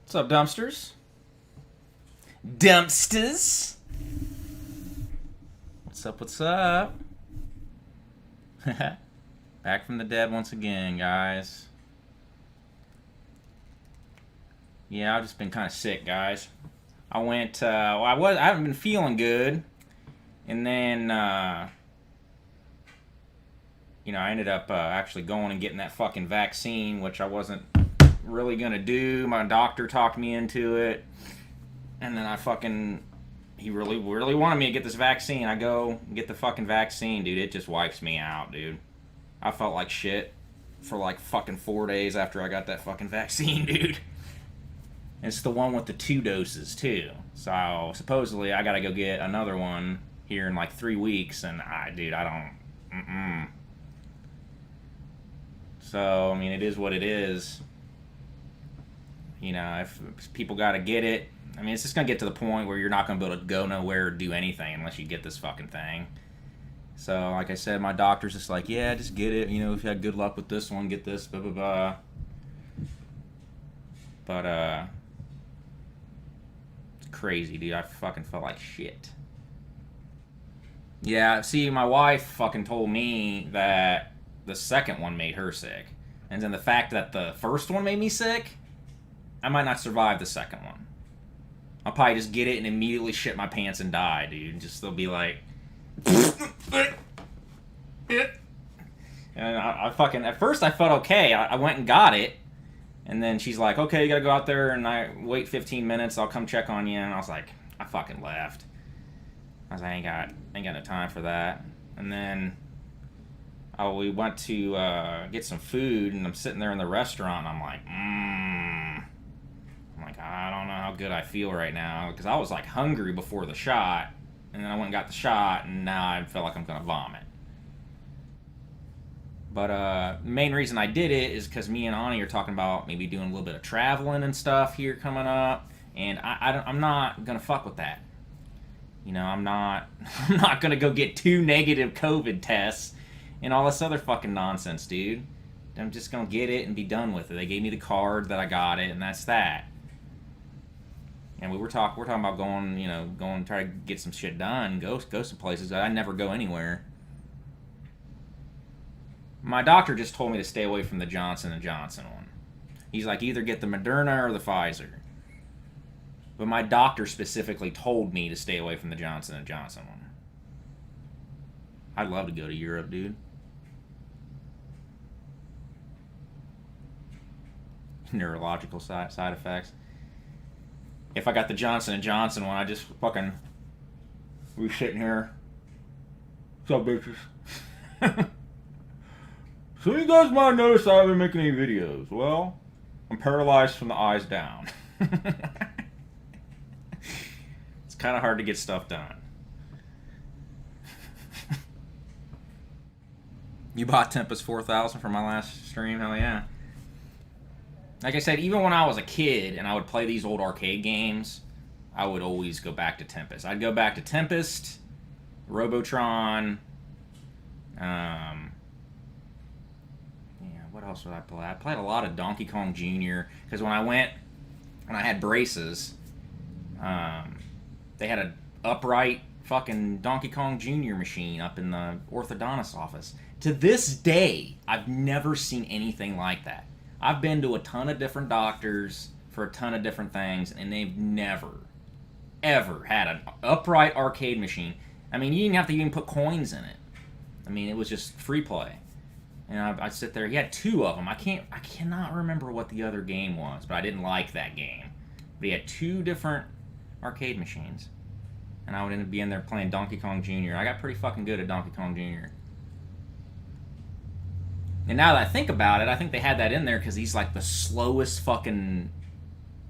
What's up, dumpsters? Dumpsters? What's up, what's up? Back from the dead once again, guys. Yeah, I've just been kind of sick, guys. I went, I haven't been feeling good. And then, I ended up actually going and getting that fucking vaccine, which I wasn't really gonna do. My doctor talked me into it. And then he really wanted me to get this vaccine. I go get the fucking vaccine, dude. It just wipes me out, dude. I felt like shit for like fucking 4 days after I got that fucking vaccine, dude. It's the one with the 2 doses, too. So, supposedly, I gotta go get another one here in like 3 weeks, and I don't... So, I mean, it is what it is. You know, if people gotta get it, I mean, it's just gonna get to the point where you're not gonna be able to go nowhere or do anything unless you get this fucking thing. So, like I said, my doctor's just like, yeah, just get it. You know, if you had good luck with this one, get this, blah, blah, blah. But, it's crazy, dude. I fucking felt like shit. Yeah, see, my wife fucking told me that the second one made her sick. And then the fact that the first one made me sick, I might not survive the second one. I'll probably just get it and immediately shit my pants and die, dude. Just they'll be like... And I fucking... At first I felt okay. I went and got it. And then she's like, okay, you gotta go out there and wait 15 minutes. I'll come check on you. And I was like, I fucking left. I was like, I ain't got no time for that. And then... we went to get some food, and I'm sitting there in the restaurant, and I'm like, I'm like, I don't know how good I feel right now, because I was like hungry before the shot, and then I went and got the shot, and now I feel like I'm gonna vomit. But the main reason I did it is because me and Ani are talking about maybe doing a little bit of traveling and stuff here coming up, and I'm not gonna fuck with that. You know, I'm not gonna go get 2 negative COVID tests and all this other fucking nonsense, dude. I'm just gonna get it and be done with it. They gave me the card that I got it, and that's that. And we're talking about going try to get some shit done, go some places. I never go anywhere. My doctor just told me to stay away from the Johnson & Johnson one. He's like, either get the Moderna or the Pfizer. But my doctor specifically told me to stay away from the Johnson & Johnson one. I'd love to go to Europe, dude. Neurological side effects. If I got the Johnson & Johnson one, I just fucking... We sitting here. What's up, bitches? So you guys might notice I haven't been making any videos. Well, I'm paralyzed from the eyes down. It's kind of hard to get stuff done. You bought Tempest 4000 for my last stream? Hell yeah. Like I said, even when I was a kid and I would play these old arcade games, I would always go back to Tempest. I'd go back to Tempest, Robotron, what else would I play? I played a lot of Donkey Kong Jr. Because when I had braces, they had an upright fucking Donkey Kong Jr. machine up in the orthodontist office. To this day, I've never seen anything like that. I've been to a ton of different doctors for a ton of different things, and they've never, ever had an upright arcade machine. I mean, you didn't have to even put coins in it. I mean, it was just free play. And I'd sit there. He had 2 of them. I cannot remember what the other game was, but I didn't like that game. But he had 2 different arcade machines. And I would end up being there playing Donkey Kong Jr. I got pretty fucking good at Donkey Kong Jr. And now that I think about it, I think they had that in there because he's like the slowest fucking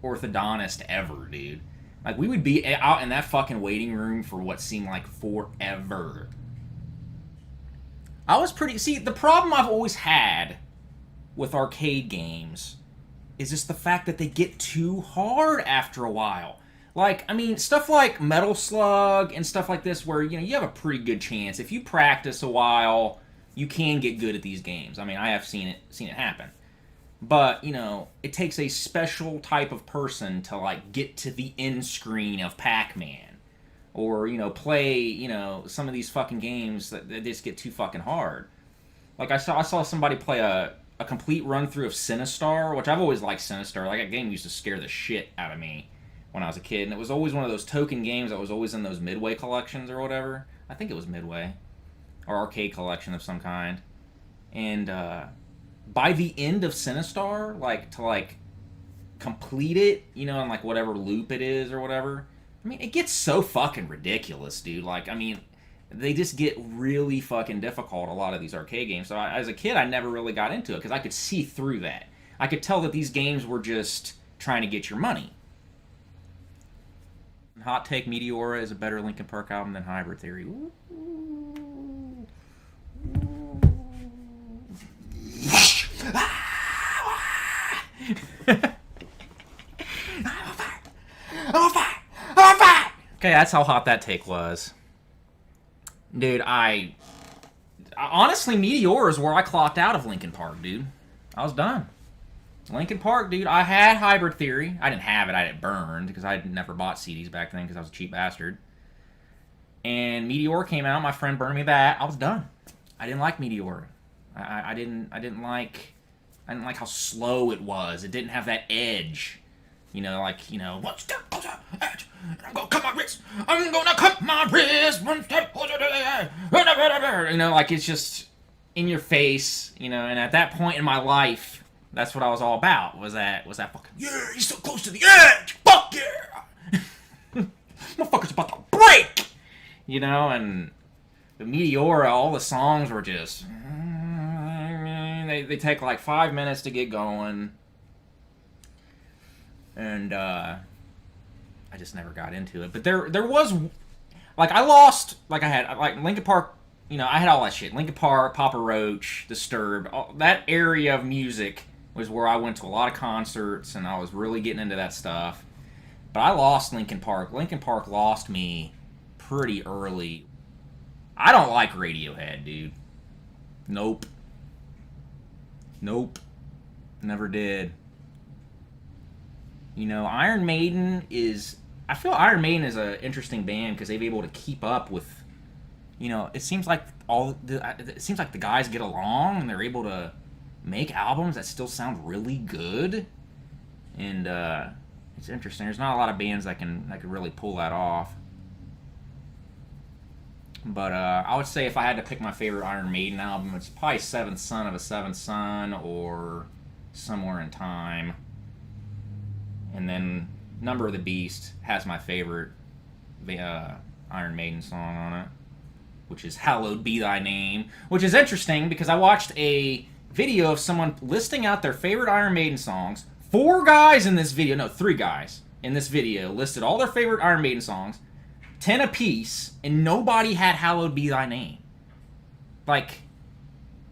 orthodontist ever, dude. Like, we would be out in that fucking waiting room for what seemed like forever. See, the problem I've always had with arcade games is just the fact that they get too hard after a while. Like, I mean, stuff like Metal Slug and stuff like this where, you have a pretty good chance. If you practice a while, you can get good at these games. I mean, I have seen it happen. But, you know, it takes a special type of person to, like, get to the end screen of Pac-Man. Or, you know, play, you know, some of these fucking games that just get too fucking hard. Like, I saw somebody play a complete run-through of Sinistar, which I've always liked Sinistar. Like, that game used to scare the shit out of me when I was a kid. And it was always one of those token games that was always in those Midway collections or whatever. I think it was Midway. Or arcade collection of some kind. And, by the end of Sinistar, like, to, like, complete it, you know, in, like, whatever loop it is or whatever, I mean, it gets so fucking ridiculous, dude. Like, I mean, they just get really fucking difficult, a lot of these arcade games. So, as a kid, I never really got into it, because I could see through that. I could tell that these games were just trying to get your money. Hot take, Meteora is a better Linkin Park album than Hybrid Theory. Ooh. Okay, that's how hot that take was. Dude, I honestly, Meteor is where I clocked out of Linkin Park, dude. I was done. Linkin Park, dude, I had Hybrid Theory. I didn't have it, I had it burned, because I had never bought CDs back then, because I was a cheap bastard. And Meteor came out, my friend burned me that. I was done. I didn't like Meteor. I didn't like how slow it was. It didn't have that edge. You know, like, you know, one step closer, edge, and I'm gonna cut my wrist. I'm gonna cut my wrist, one step closer to the edge. You know, like, it's just in your face, you know, and at that point in my life, that's what I was all about, was that fucking, yeah, he's so close to the edge, fuck yeah! Motherfucker's about to break! You know, and the Meteora, all the songs were just, they take like 5 minutes to get going. And, I just never got into it. But there was, like, I lost, like, I had, like, Linkin Park, you know, I had all that shit. Linkin Park, Papa Roach, Disturbed, that area of music was where I went to a lot of concerts, and I was really getting into that stuff. But I lost Linkin Park. Linkin Park lost me pretty early. I don't like Radiohead, dude. Nope. Never did. You know, Iron Maiden is... I feel Iron Maiden is an interesting band because they've been able to keep up with... You know, it seems like the guys get along and they're able to make albums that still sound really good. And it's interesting. There's not a lot of bands that can really pull that off. But I would say if I had to pick my favorite Iron Maiden album, it's probably Seventh Son of a Seventh Son or Somewhere in Time. And then Number of the Beast has my favorite Iron Maiden song on it, which is Hallowed Be Thy Name, which is interesting because I watched a video of someone listing out their favorite Iron Maiden songs. 3 guys in this video listed all their favorite Iron Maiden songs, 10 apiece, and nobody had Hallowed Be Thy Name. Like,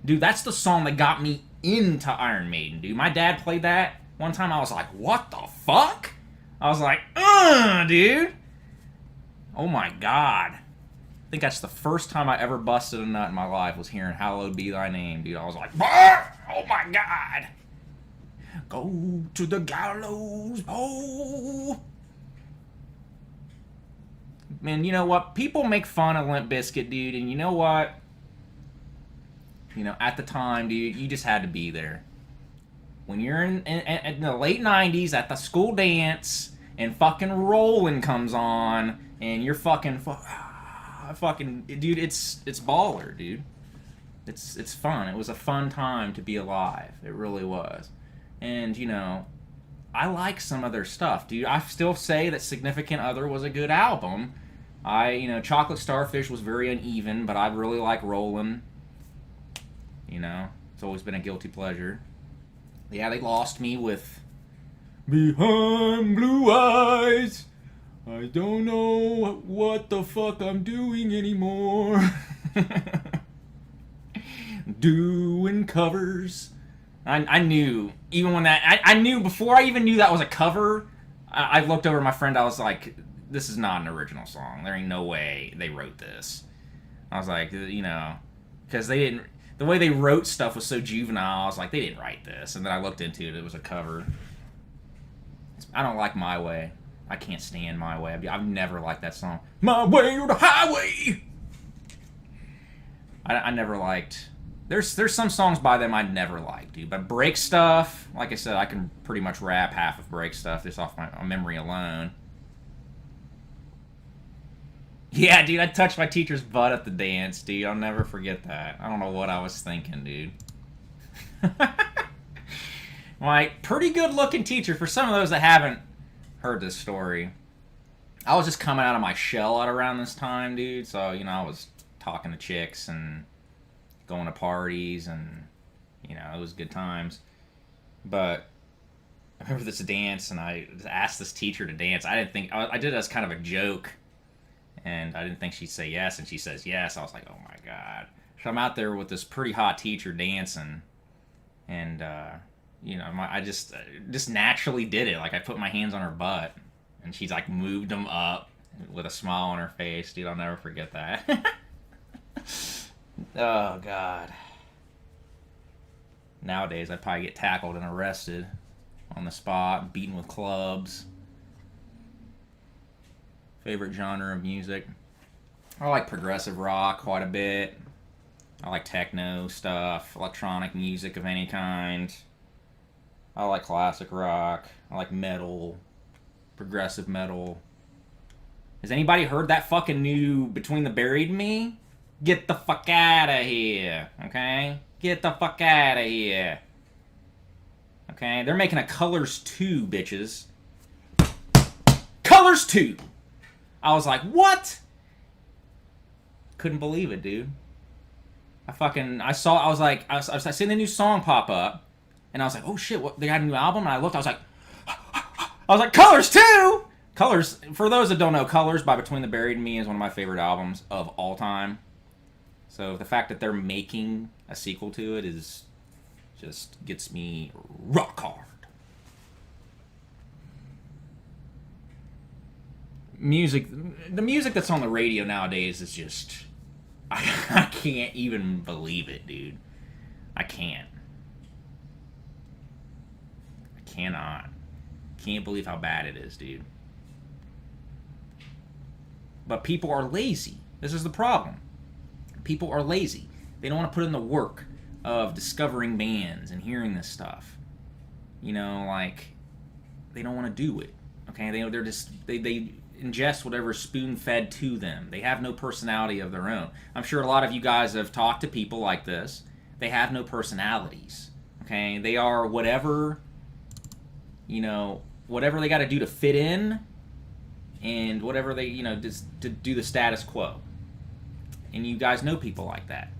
dude, that's the song that got me into Iron Maiden, dude. My dad played that one time. I was like, what the fuck? I was like, dude. Oh my god. I think that's the first time I ever busted a nut in my life, was hearing Hallowed Be Thy Name, dude. I was like, oh my god. Go to the gallows, oh. Man, you know what? People make fun of Limp Bizkit, dude, and you know what? You know, at the time, dude, you just had to be there. When you're in the late 90s at the school dance and fucking Rollin' comes on and you're fucking dude, it's baller, dude. It's fun. It was a fun time to be alive. It really was. And, you know, I like some of their stuff, dude. I still say that Significant Other was a good album. Chocolate Starfish was very uneven, but I really like Rollin'. You know, it's always been a guilty pleasure. Yeah, they lost me with Behind Blue Eyes. I don't know what the fuck I'm doing anymore. Doing covers. I knew, even when I knew before I even knew that was a cover, I looked over at my friend, I was like, this is not an original song. There ain't no way they wrote this. I was like, you know, because they the way they wrote stuff was so juvenile. I was like, they didn't write this. And then I looked into it. It was a cover. I don't like My Way. I can't stand My Way. I've never liked that song. My way or the highway. I never liked... There's some songs by them I never liked, dude. But Break Stuff, like I said, I can pretty much rap half of Break Stuff just off my memory alone. Yeah, dude, I touched my teacher's butt at the dance, dude. I'll never forget that. I don't know what I was thinking, dude. My pretty good-looking teacher, for some of those that haven't heard this story, I was just coming out of my shell at around this time, dude. So, you know, I was talking to chicks and going to parties, and, you know, it was good times. But I remember this dance, and I asked this teacher to dance. I didn't think... I did it as kind of a joke. And I didn't think she'd say yes, and she says yes. I was like, oh my god. So I'm out there with this pretty hot teacher dancing, and, you know, I just naturally did it. Like, I put my hands on her butt, and she's like moved them up with a smile on her face. Dude, I'll never forget that. Oh, God. Nowadays, I'd probably get tackled and arrested on the spot, beaten with clubs. Favorite genre of music? I like progressive rock quite a bit. I like techno stuff, electronic music of any kind. I like classic rock. I like metal, progressive metal. Has anybody heard that fucking new Between the Buried and Me? Get the fuck out of here, okay? Get the fuck out of here. Okay, they're making a Colors 2, bitches. Colors 2! I was like, what? Couldn't believe it, dude. I seen the new song pop up, and I was like, oh shit, what, they got a new album? And I looked, I was like, Colors 2! Colors, for those that don't know, Colors by Between the Buried and Me is one of my favorite albums of all time. So the fact that they're making a sequel to it is just gets me rock hard. The music that's on the radio nowadays is just... I can't even believe it, dude. I can't. I cannot. Can't believe how bad it is, dude. But people are lazy. This is the problem. People are lazy. They don't want to put in the work of discovering bands and hearing this stuff. You know, like, they don't want to do it. Okay, they're just they ingest whatever spoon-fed to them. They have no personality of their own. I'm sure a lot of you guys have talked to people like this. They have no personalities. Okay, they are whatever, you know, whatever they got to do to fit in, and whatever they, you know, just to do the status quo. And you guys know people like that.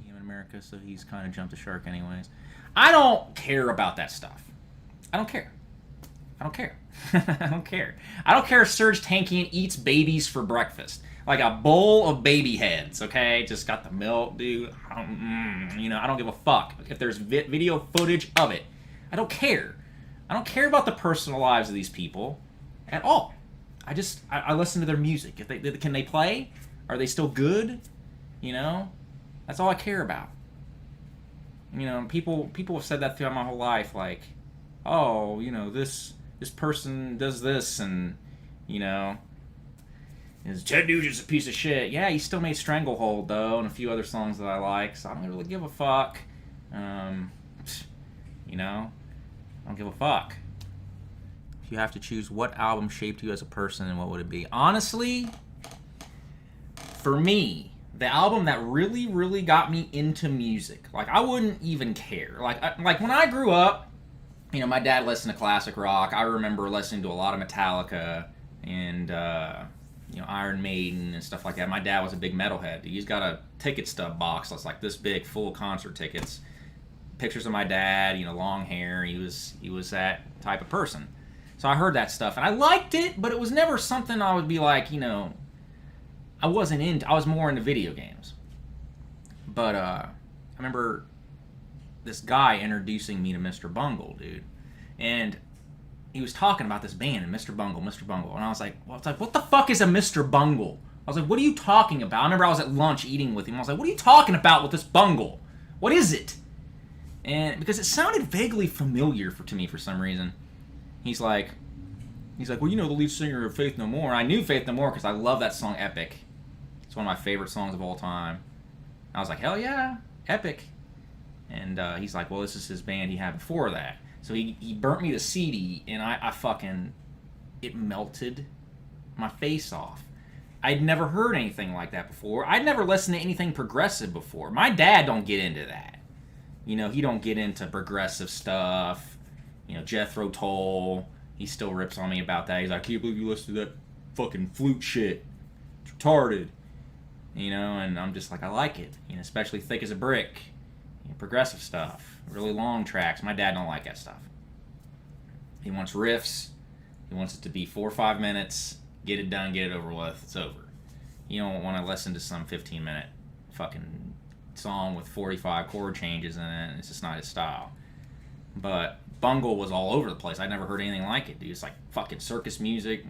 In America, so he's kind of jumped the shark anyways. I don't care about that stuff. I don't care. I don't care. I don't care. I don't care if Serge Tankian eats babies for breakfast. Like a bowl of baby heads, okay? Just got the milk, dude. You know, I don't give a fuck if there's video footage of it. I don't care. I don't care about the personal lives of these people at all. I listen to their music. Can they play? Are they still good? You know? That's all I care about. You know, people have said that throughout my whole life, like, oh, you know, this person does this, and, you know, Ted Nugent's a piece of shit. Yeah, he still made Stranglehold, though, and a few other songs that I like, so I don't really give a fuck. You know, I don't give a fuck. If you have to choose what album shaped you as a person, and what would it be? Honestly, for me, the album that really, really got me into music, like, I wouldn't even care. Like when I grew up, you know, my dad listened to classic rock. I remember listening to a lot of Metallica and, you know, Iron Maiden and stuff like that. My dad was a big metalhead. He's got a ticket stub box that's like this big, full of concert tickets. Pictures of my dad, you know, long hair. He was that type of person. So I heard that stuff, and I liked it, but it was never something I would be like, you know, I was more into video games. But I remember this guy introducing me to Mr. Bungle, dude. And he was talking about this band, and Mr. Bungle. And I was like, what the fuck is a Mr. Bungle? I was like, what are you talking about? I remember I was at lunch eating with him. I was like, what are you talking about with this Bungle? What is it? And because it sounded vaguely familiar to me for some reason. He's like, well, you know the lead singer of Faith No More. I knew Faith No More because I love that song Epic. It's one of my favorite songs of all time. I was like, hell yeah, Epic. And he's like, well, this is his band he had before that. So he burnt me the CD, and I fucking, it melted my face off. I'd never heard anything like that before. I'd never listened to anything progressive before. My dad don't get into that. You know, he don't get into progressive stuff. You know, Jethro Tull, he still rips on me about that. He's like, I can't believe you listen to that fucking flute shit. It's retarded. You know, and I'm just like, I like it. You know, especially Thick as a Brick. You know, progressive stuff. Really long tracks. My dad don't like that stuff. He wants riffs. He wants it to be 4 or 5 minutes. Get it done, get it over with. It's over. You don't want to listen to some 15-minute fucking song with 45 chord changes in it. It's just not his style. But Bungle was all over the place. I never heard anything like it, dude. It's like fucking circus music,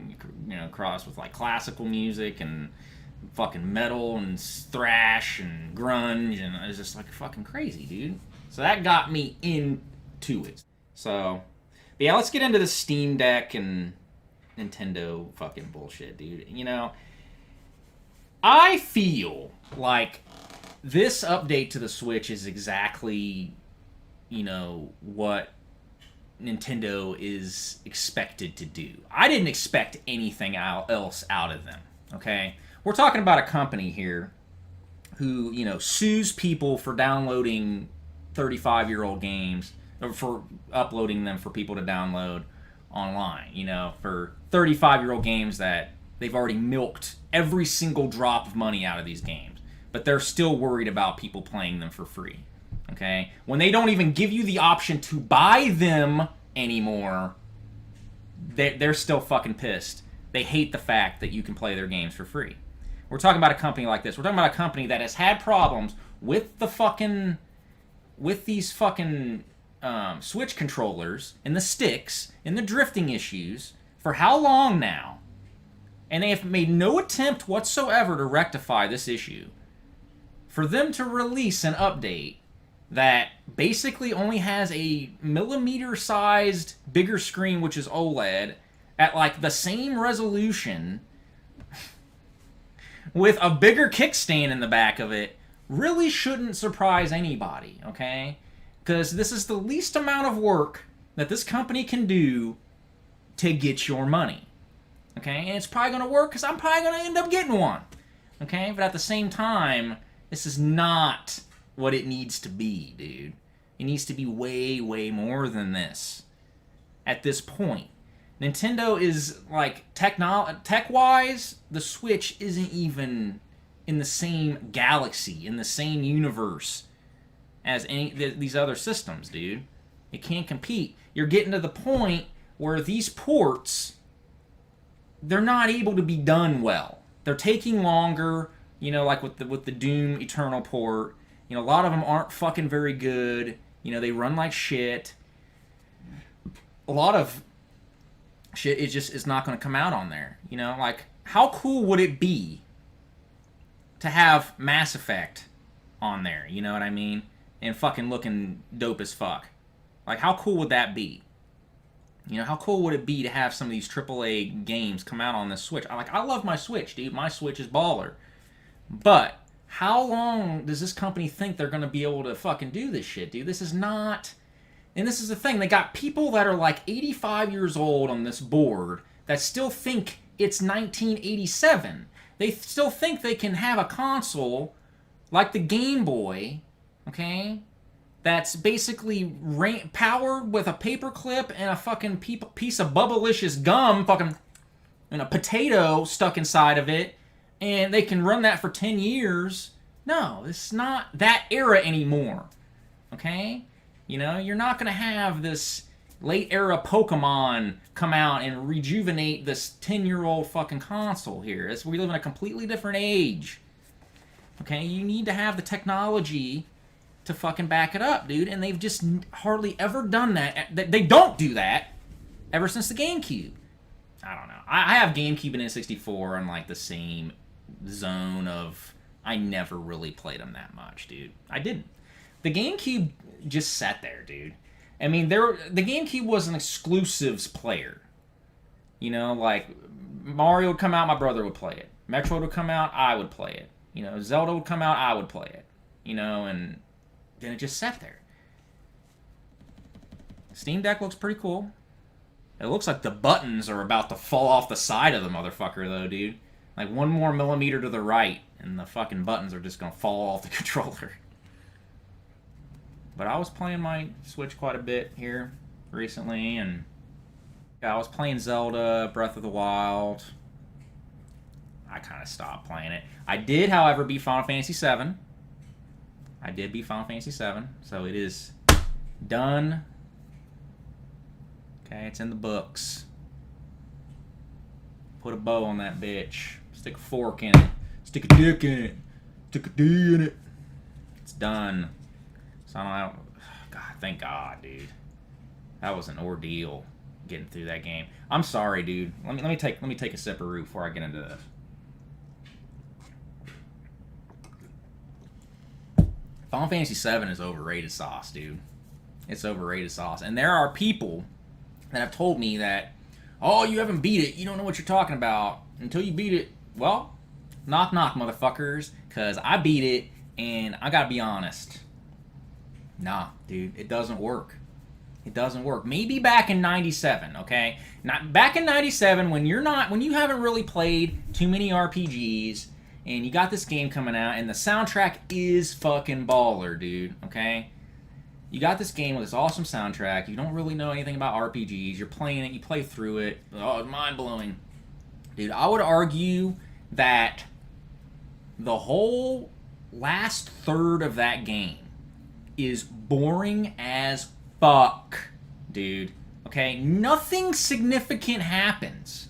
you know, crossed with like classical music and fucking metal and thrash and grunge, and it was just like fucking crazy, dude. So that got me into it. So, but yeah, let's get into the Steam Deck and Nintendo fucking bullshit, dude. You know, I feel like this update to the Switch is exactly, you know, what Nintendo is expected to do. I didn't expect anything else out of them, okay? We're talking about a company here who, you know, sues people for downloading 35-year-old games, or for uploading them for people to download online, you know, for 35-year-old games that they've already milked every single drop of money out of these games, but they're still worried about people playing them for free, okay? When they don't even give you the option to buy them anymore, they're still fucking pissed. They hate the fact that you can play their games for free. We're talking about a company like this. We're talking about a company that has had problems with these fucking Switch controllers and the sticks and the drifting issues for how long now? And they have made no attempt whatsoever to rectify this issue. For them to release an update that basically only has a millimeter-sized bigger screen, which is OLED, at like the same resolution, with a bigger kickstand in the back of it, really shouldn't surprise anybody, okay? Because this is the least amount of work that this company can do to get your money, okay? And it's probably going to work because I'm probably going to end up getting one, okay? But at the same time, this is not what it needs to be, dude. It needs to be way, way more than this at this point. Nintendo is, like, tech-wise, the Switch isn't even in the same galaxy, in the same universe as these other systems, dude. It can't compete. You're getting to the point where these ports, they're not able to be done well. They're taking longer, you know, like with the Doom Eternal port. You know, a lot of them aren't fucking very good. You know, they run like shit. A lot of shit is not going to come out on there. You know, like, how cool would it be to have Mass Effect on there? You know what I mean? And fucking looking dope as fuck. Like, how cool would that be? You know, how cool would it be to have some of these AAA games come out on this Switch? I love my Switch, dude. My Switch is baller. But how long does this company think they're going to be able to fucking do this shit, dude? This is not... And this is the thing. They got people that are like 85 years old on this board that still think it's 1987. They still think they can have a console like the Game Boy, okay, that's basically powered with a paperclip and a fucking piece of bubblicious gum, fucking, and a potato stuck inside of it, and they can run that for 10 years. No, it's not that era anymore, okay? You know, you're not going to have this late-era Pokemon come out and rejuvenate this 10-year-old fucking console here. We live in a completely different age. Okay, you need to have the technology to fucking back it up, dude. And they've just hardly ever done that. They don't do that ever since the GameCube. I don't know. I have GameCube and N64 on like the same zone of I never really played them that much, dude. I didn't. The GameCube just sat there, dude. I mean, the GameCube was an exclusives player. You know, like Mario would come out, my brother would play it. Metroid would come out, I would play it. You know, Zelda would come out, I would play it. You know, and then it just sat there. Steam Deck looks pretty cool. It looks like the buttons are about to fall off the side of the motherfucker, though, dude. Like, one more millimeter to the right, and the fucking buttons are just gonna fall off the controller. But I was playing my Switch quite a bit here recently, and yeah, I was playing Zelda, Breath of the Wild. I kind of stopped playing it. I did, however, beat Final Fantasy VII. I did beat Final Fantasy VII, so it is done. Okay, it's in the books. Put a bow on that bitch. Stick a fork in it. Stick a dick in it. Stick a D in it. It's done. So I don't know. God, thank God, dude. That was an ordeal getting through that game. I'm sorry, dude. Let me take a sip of root before I get into this. Final Fantasy VII is overrated sauce, dude. It's overrated sauce. And there are people that have told me that, oh, you haven't beat it, you don't know what you're talking about. Until you beat it, well, knock knock, motherfuckers. Because I beat it, and I gotta be honest. Nah, dude, it doesn't work. It doesn't work. Maybe back in 97, okay? Not back in 97 when you haven't really played too many RPGs, and you got this game coming out, and the soundtrack is fucking baller, dude, okay? You got this game with this awesome soundtrack. You don't really know anything about RPGs. You're playing it. You play through it. Oh, it's mind-blowing. Dude, I would argue that the whole last third of that game is boring as fuck, dude. Okay? Nothing significant happens.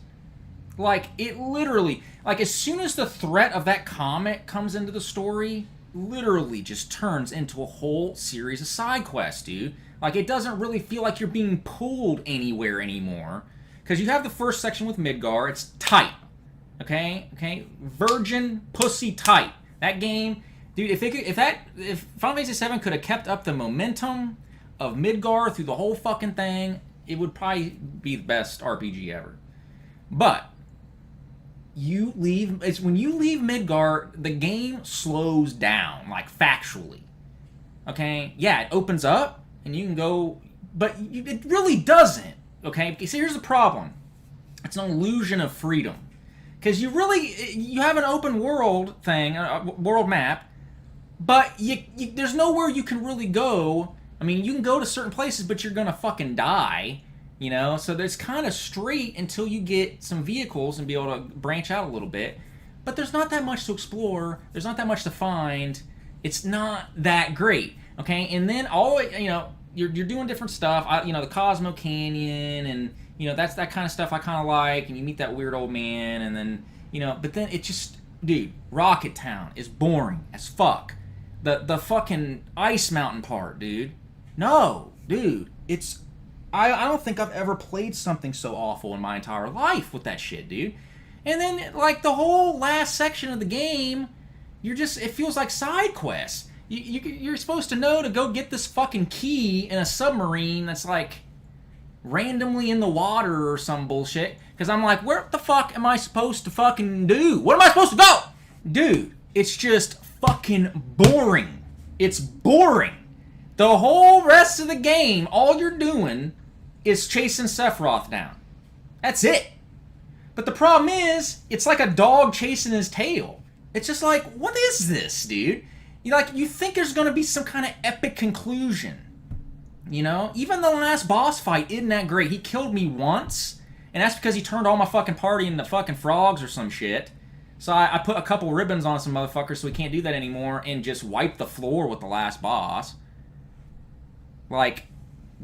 Like, it literally... Like, as soon as the threat of that comet comes into the story... literally just turns into a whole series of side quests, dude. Like, it doesn't really feel like you're being pulled anywhere anymore. Because you have the first section with Midgar. It's tight. Okay? Virgin pussy tight. That game, dude, if Final Fantasy VII could have kept up the momentum of Midgar through the whole fucking thing, it would probably be the best RPG ever. But when you leave Midgar, the game slows down, like factually. Okay? Yeah, it opens up and you can go, but it really doesn't. Okay? See, here's the problem. It's an illusion of freedom. Because you have an open world thing, a world map, but there's nowhere you can really go. I mean, you can go to certain places, but you're gonna fucking die. You know, so there's kind of straight until you get some vehicles and be able to branch out a little bit. But there's not that much to explore. There's not that much to find. It's not that great. Okay, and then you're doing different stuff. The Cosmo Canyon, and that's that kind of stuff I kind of like. And you meet that weird old man, and then but then it just, dude, Rocket Town is boring as fuck. The fucking Ice Mountain part, dude. No, dude, it's. I don't think I've ever played something so awful in my entire life with that shit, dude. And then, like, the whole last section of the game, it feels like side quests. You're supposed to know to go get this fucking key in a submarine that's, like, randomly in the water or some bullshit. Because I'm like, where the fuck am I supposed to fucking do? Where am I supposed to go? Dude, it's just fucking boring. It's boring. The whole rest of the game, all you're doing is chasing Sephiroth down. That's it. But the problem is, it's like a dog chasing his tail. It's just like, what is this, dude? You think there's going to be some kind of epic conclusion. Even the last boss fight isn't that great. He killed me once, and that's because he turned all my fucking party into fucking frogs or some shit. So I put a couple ribbons on some motherfuckers so he can't do that anymore and just wipe the floor with the last boss. Like,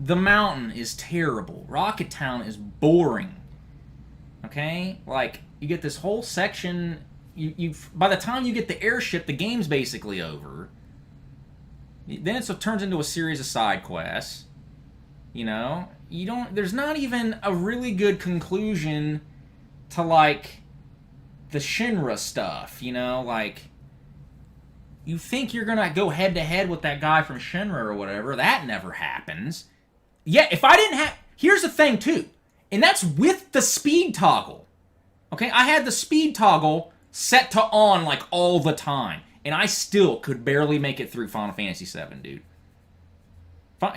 the mountain is terrible. Rocket Town is boring. Okay? Like, you get this whole section. By the time you get the airship, the game's basically over. Then it turns into a series of side quests. There's not even a really good conclusion to, like, the Shinra stuff. You think you're gonna go head to head with that guy from Shinra or whatever. That never happens. Yeah, if I didn't have... Here's the thing, too. And that's with the speed toggle. Okay, I had the speed toggle set to on, like, all the time. And I still could barely make it through Final Fantasy VII, dude.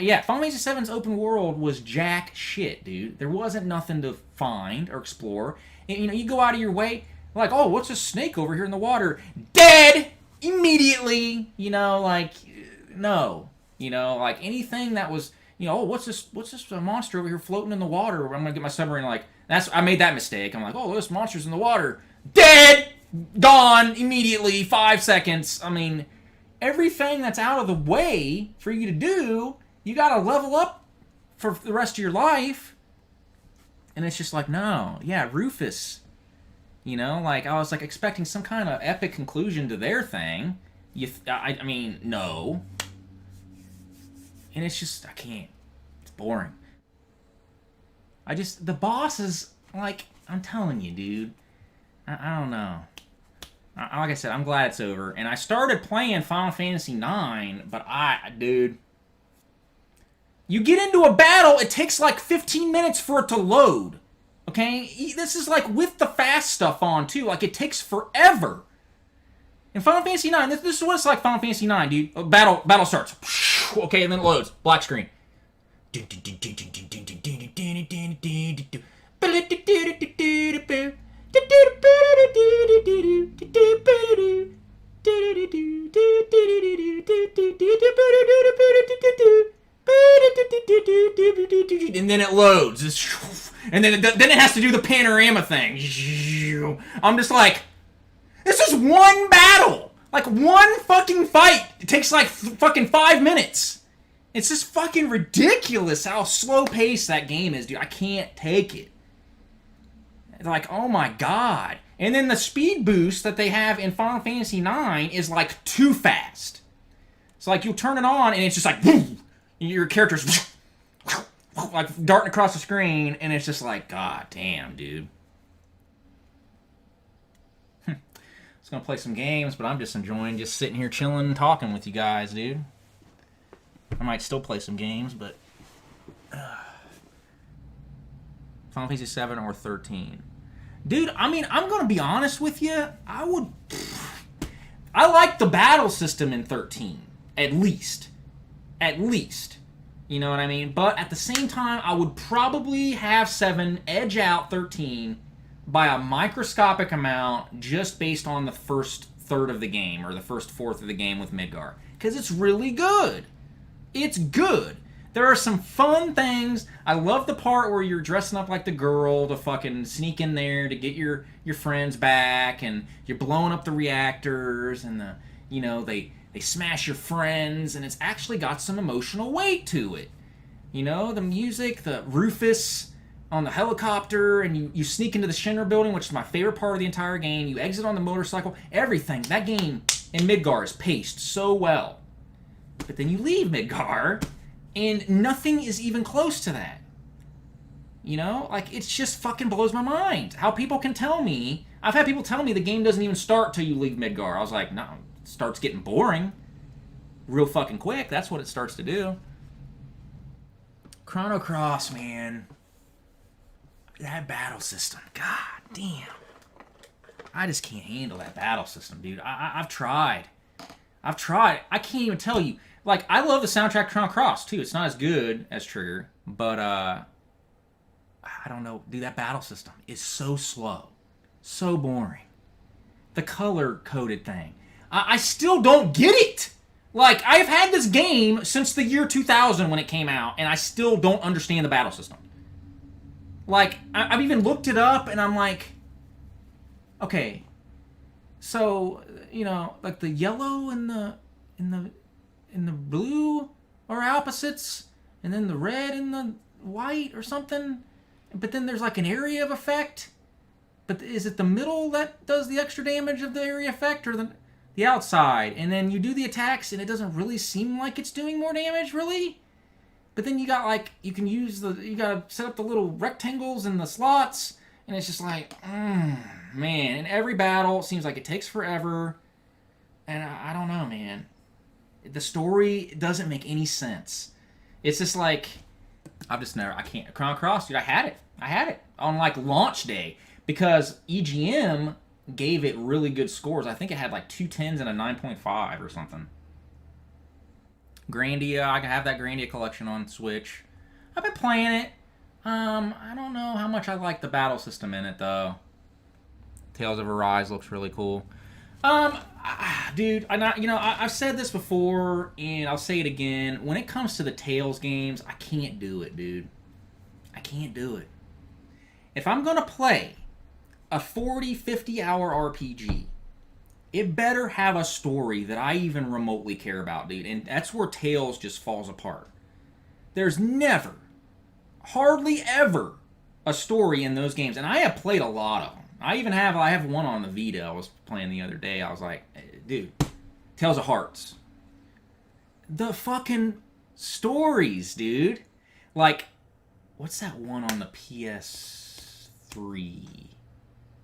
Yeah, Final Fantasy VII's open world was jack shit, dude. There wasn't nothing to find or explore. And, you know, you go out of your way, like, oh, what's a snake over here in the water? Dead! Immediately! You know, like, no. You know, like, anything that was... You know, oh, what's this monster over here floating in the water? I'm gonna get my submarine, like, I made that mistake. I'm like, oh, this monster's in the water. Dead! Gone! Immediately, 5 seconds. I mean, everything that's out of the way for you to do, you gotta level up for the rest of your life. And it's just like, no. Yeah, Rufus. You know, like, I was, like, expecting some kind of epic conclusion to their thing. I mean, no. And it's just, I can't. It's boring. The bosses, like, I'm telling you, dude. I don't know. Like I said, I'm glad it's over. And I started playing Final Fantasy IX, but dude. You get into a battle, it takes like 15 minutes for it to load. Okay? This is like with the fast stuff on, too. Like, it takes forever. In Final Fantasy IX, this is what it's like Final Fantasy IX, dude. Battle starts. Okay, and then it loads. Black screen. And then it loads. And then it has to do the panorama thing. I'm just like... This is one battle! Like, one fucking fight! It takes, like, fucking 5 minutes! It's just fucking ridiculous how slow-paced that game is, dude. I can't take it. Like, oh my god. And then the speed boost that they have in Final Fantasy IX is, like, too fast. So, like, you'll turn it on, and it's just like, boom! Your character's like, darting across the screen, and it's just like, god damn, dude. Gonna play some games, but I'm just enjoying just sitting here chilling and talking with you guys, dude. I might still play some games, but Final Fantasy 7 or 13. Dude, I mean, I'm gonna be honest with you. I like the battle system in 13. At least. You know what I mean? But at the same time, I would probably have 7 edge out 13 by a microscopic amount just based on the first third of the game or the first fourth of the game with Midgar. Because it's really good. It's good. There are some fun things. I love the part where you're dressing up like the girl to fucking sneak in there to get your friends back, and you're blowing up the reactors, and they smash your friends, and it's actually got some emotional weight to it. You know, the music, the Rufus on the helicopter, and you sneak into the Shinra building, which is my favorite part of the entire game. You exit on the motorcycle. Everything. That game in Midgar is paced so well. But then you leave Midgar, and nothing is even close to that. You know? Like, it just fucking blows my mind. How people can tell me... I've had people tell me the game doesn't even start till you leave Midgar. I was like, no, it starts getting boring. Real fucking quick. That's what it starts to do. Chrono Cross, man... That battle system, god damn. I just can't handle that battle system, dude. I've tried. I can't even tell you. Like, I love the soundtrack to Chrono Cross, too. It's not as good as Trigger, but, I don't know. Dude, that battle system is so slow. So boring. The color-coded thing. I still don't get it! Like, I've had this game since the year 2000 when it came out, and I still don't understand the battle system. Like, I've even looked it up, and I'm like, okay, so, you know, like the yellow and the blue are opposites, and then the red and the white or something, but then there's like an area of effect, but is it the middle that does the extra damage of the area effect, or the outside? And then you do the attacks, and it doesn't really seem like it's doing more damage, really? But then you got, like, you gotta set up the little rectangles in the slots, and it's just like, man. In every battle, it seems like it takes forever. And I don't know, man. The story doesn't make any sense. It's just like I've just never. I can't. Chrono Cross, dude. I had it. I had it on like launch day because EGM gave it really good scores. I think it had like 2 10s and a 9.5 or something. Grandia, I have that Grandia collection on Switch. I've been playing it. I don't know how much I like the battle system in it though. Tales of Arise looks really cool. Dude, I've said this before, and I'll say it again. When it comes to the Tales games, I can't do it, dude. I can't do it. If I'm gonna play a 40, 50-hour RPG, it better have a story that I even remotely care about, dude. And that's where Tales just falls apart. There's never, hardly ever, a story in those games, and I have played a lot of them. I have one on the Vita I was playing the other day. I was like, dude, Tales of Hearts. The fucking stories, dude. Like, what's that one on the PS3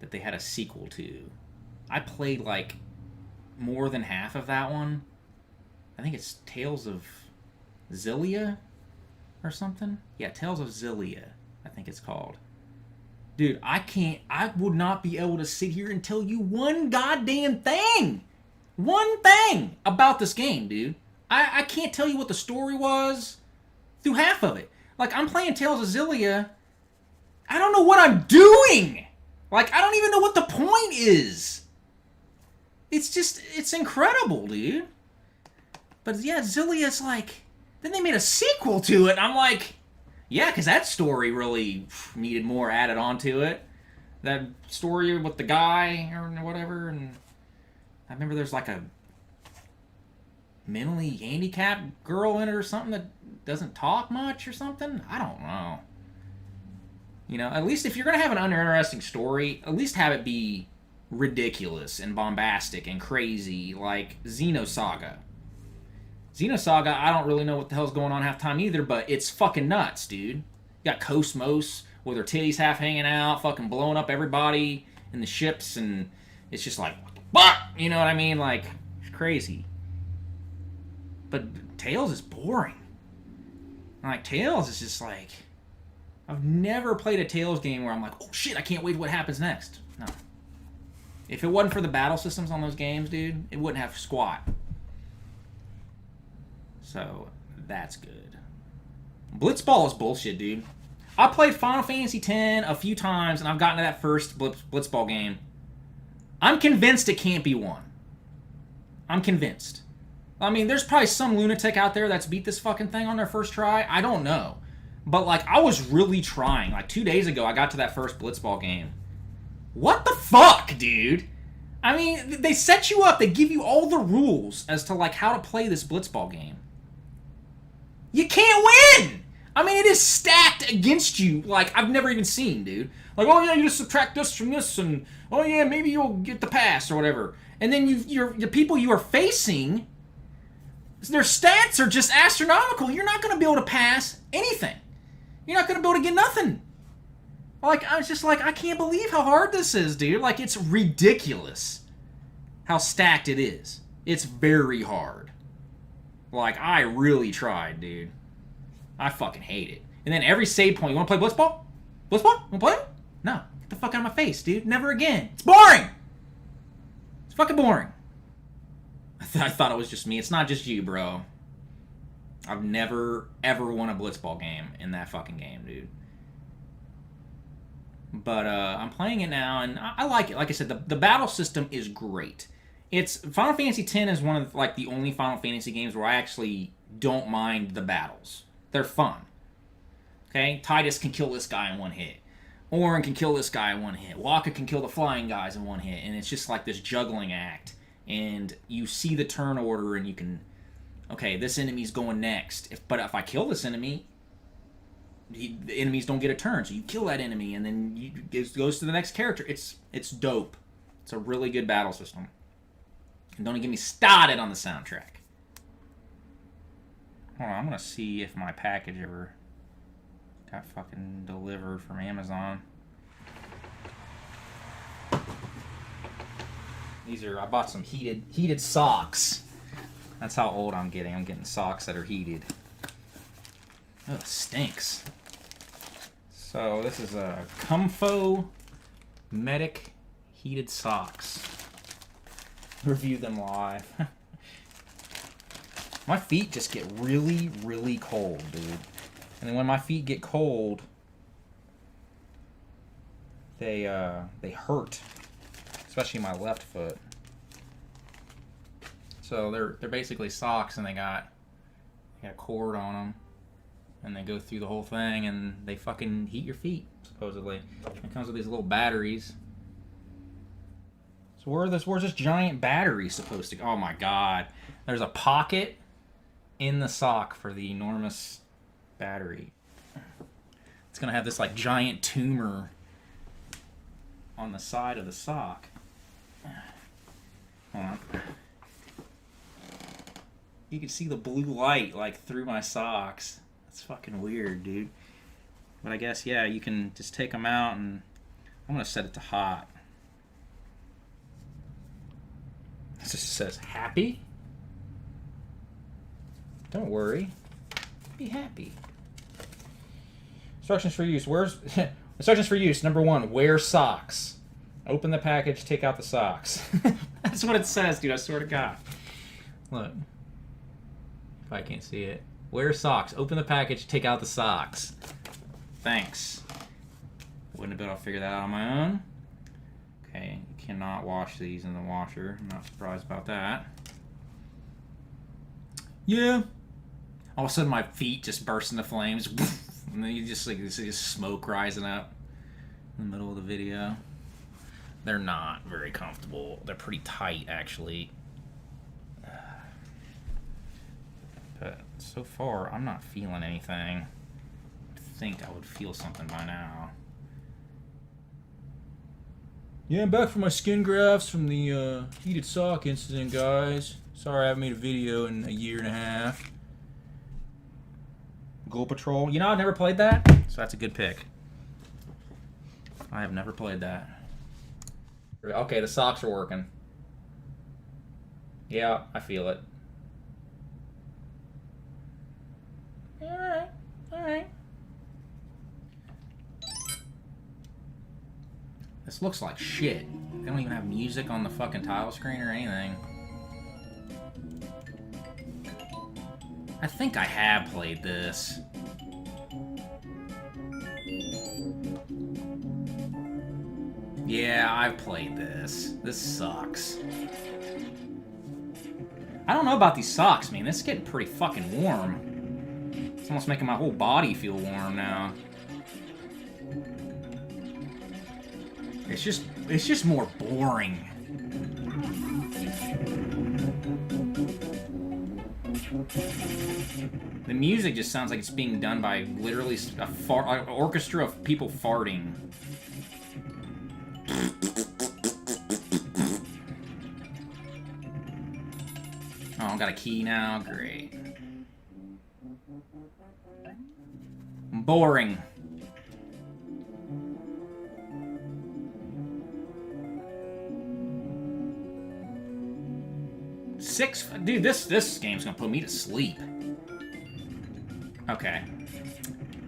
that they had a sequel to? I played like more than half of that one. I think it's Tales of Zillia or something. Yeah, Tales of Zillia, I think it's called. Dude, I would not be able to sit here and tell you one goddamn thing. One thing about this game, dude. I can't tell you what the story was through half of it. Like, I'm playing Tales of Zillia. I don't know what I'm doing. Like, I don't even know what the point is. It's incredible, dude. But yeah, Zillia's like, then they made a sequel to it, and I'm like, yeah, because that story really needed more added onto it. That story with the guy or whatever, and I remember there's like a mentally handicapped girl in it or something that doesn't talk much or something. I don't know. You know, at least if you're going to have an uninteresting story, at least have it be ridiculous and bombastic and crazy, like Xenosaga. Xenosaga, I don't really know what the hell's going on half the time either, but it's fucking nuts, dude. You got Cosmos with her titties half hanging out, fucking blowing up everybody in the ships, and it's just like, what? You know what I mean? Like, it's crazy. But Tales is boring. Like, Tales is just like, I've never played a Tales game where I'm like, oh shit, I can't wait what happens next. No. If it wasn't for the battle systems on those games, dude, it wouldn't have squat. So, that's good. Blitzball is bullshit, dude. I played Final Fantasy X a few times, and I've gotten to that first Blitzball game. I'm convinced it can't be won. I'm convinced. I mean, there's probably some lunatic out there that's beat this fucking thing on their first try. I don't know. But, like, I was really trying. Like, 2 days ago, I got to that first Blitzball game. What the fuck, dude? I mean, they set you up. They give you all the rules as to, like, how to play this Blitzball game. You can't win! I mean, it is stacked against you like I've never even seen, dude. Like, oh yeah, you just subtract this from this, and oh yeah, maybe you'll get the pass or whatever. And then the people you are facing, their stats are just astronomical. You're not going to be able to pass anything. You're not going to be able to get nothing. Like, I was just like, I can't believe how hard this is, dude. Like, it's ridiculous how stacked it is. It's very hard. Like, I really tried, dude. I fucking hate it. And then every save point, you want to play Blitzball? Blitzball? You want to play it? No. Get the fuck out of my face, dude. Never again. It's boring! It's fucking boring. I thought it was just me. It's not just you, bro. I've never, ever won a Blitzball game in that fucking game, dude. But I'm playing it now, and I like it. Like I said, the battle system is great. Final Fantasy X is one of like the only Final Fantasy games where I actually don't mind the battles. They're fun. Okay? Tidus can kill this guy in one hit. Auron can kill this guy in one hit. Wakka can kill the flying guys in one hit. And it's just like this juggling act. And you see the turn order and you can, okay, this enemy's going next. But if I kill this enemy, the enemies don't get a turn. So you kill that enemy and then it goes to the next character. It's dope. It's a really good battle system. And don't even get me started on the soundtrack. Hold on, I'm going to see if my package ever got fucking delivered from Amazon. These are, I bought some heated socks. That's how old I'm getting. I'm getting socks that are heated. Oh, it stinks. So this is a Comfo Medic heated socks. Review them live. My feet just get really, really cold, dude. And then when my feet get cold, they hurt, especially my left foot. So they're basically socks, and they got a cord on them, and they go through the whole thing, and they fucking heat your feet, supposedly. It comes with these little batteries. So where's this giant battery supposed to go? Oh my god. There's a pocket in the sock for the enormous battery. It's gonna have this like giant tumor on the side of the sock. Hold on. You can see the blue light like through my socks. That's fucking weird, dude. But I guess, yeah, you can just take them out, and I'm gonna set it to hot. It just says happy. Don't worry. Be happy. Instructions for use. Instructions for use. Number 1, wear socks. Open the package, take out the socks. That's what it says, dude. I swear to God. Look. If I can't see it. Wear socks. Open the package, take out the socks. Thanks. Wouldn't have been able to figure that out on my own. Okay, you cannot wash these in the washer. I'm not surprised about that. Yeah. All of a sudden my feet just burst into flames. And then you just like you see smoke rising up in the middle of the video. They're not very comfortable. They're pretty tight, actually. But so far, I'm not feeling anything. I think I would feel something by now. Yeah, I'm back from my skin grafts from the heated sock incident, guys. Sorry I haven't made a video in a year and a half. Ghoul Patrol. You know, I've never played that, so that's a good pick. I have never played that. Okay, the socks are working. Yeah, I feel it. Alright, alright. This looks like shit. They don't even have music on the fucking title screen or anything. I think I have played this. Yeah, I've played this. This sucks. I don't know about these socks, man. This is getting pretty fucking warm. It's almost making my whole body feel warm now. It's just more boring. The music just sounds like it's being done by literally an orchestra of people farting. Oh, I got a key now? Great. Boring. Dude, this game's gonna put me to sleep. Okay.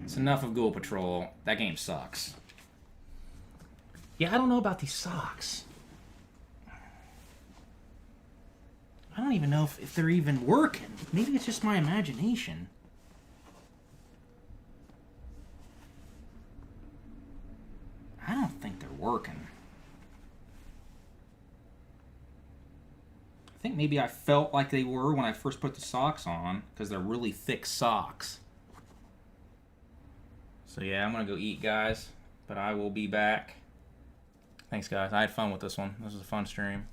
It's enough of Ghoul Patrol. That game sucks. Yeah, I don't know about these socks. I don't even know if they're even working. Maybe it's just my imagination. I don't think they're working. I think maybe I felt like they were when I first put the socks on, because they're really thick socks. So yeah, I'm gonna go eat, guys, but I will be back. Thanks, guys. I had fun with this one. This was a fun stream.